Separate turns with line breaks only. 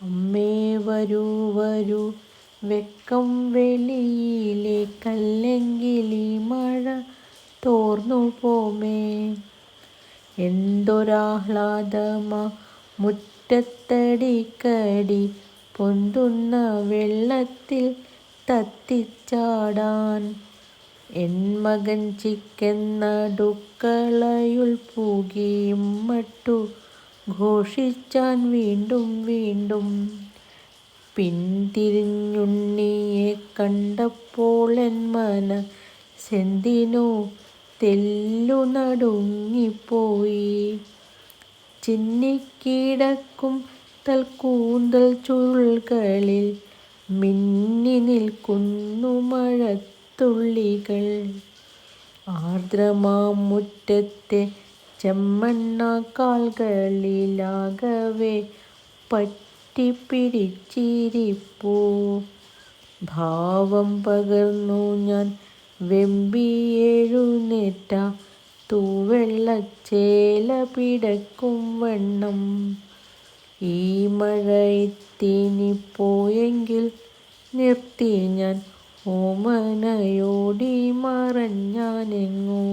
അമ്മേ വരൂ വരൂ വെക്കം വെളിയിലേക്കല്ലെങ്കിലീ മഴ തോർന്നു പോമേ. എന്തൊരാഹ്ലാദമാ മുറ്റത്തടിക്കടി പൊന്തുന്ന വെള്ളത്തിൽ തത്തിച്ചാടാൻ. എൻ മകൻ ചിക്കെന്നടുക്കളയുൾ പൂകിയിമ്മട്ടു ഘോഷിച്ചാൻ വീണ്ടും വീണ്ടും. പിന്തിരിഞ്ഞുണ്ണിയെ കണ്ടപ്പോളെൻ മനസ്സെന്തിനോ തെല്ലു നടുങ്ങിപ്പോയി. ചിന്നിക്കിടക്കും തൽക്കൂന്തൽ ചുരുൾകളിൽ മിന്നി നിൽക്കുന്നു മഴത്തുള്ളികൾ. ആർദ്രമാം മുറ്റത്തെ ചെമ്മണ്ണാക്കാൽകളിലാകവെ പറ്റിപ്പിടിച്ചിരിപ്പൂ. ഭാവം പകർന്നു ഞാൻ വെമ്പിയെഴുന്നേറ്റാ തൂവെള്ളച്ചേല പിടയ്ക്കും വണ്ണം. ഈ മഴ ഇത്തിനി പോയെങ്കിൽ നിർത്തി ഞാൻ ഓമനയോടി മറഞ്ഞാനെങ്ങോ.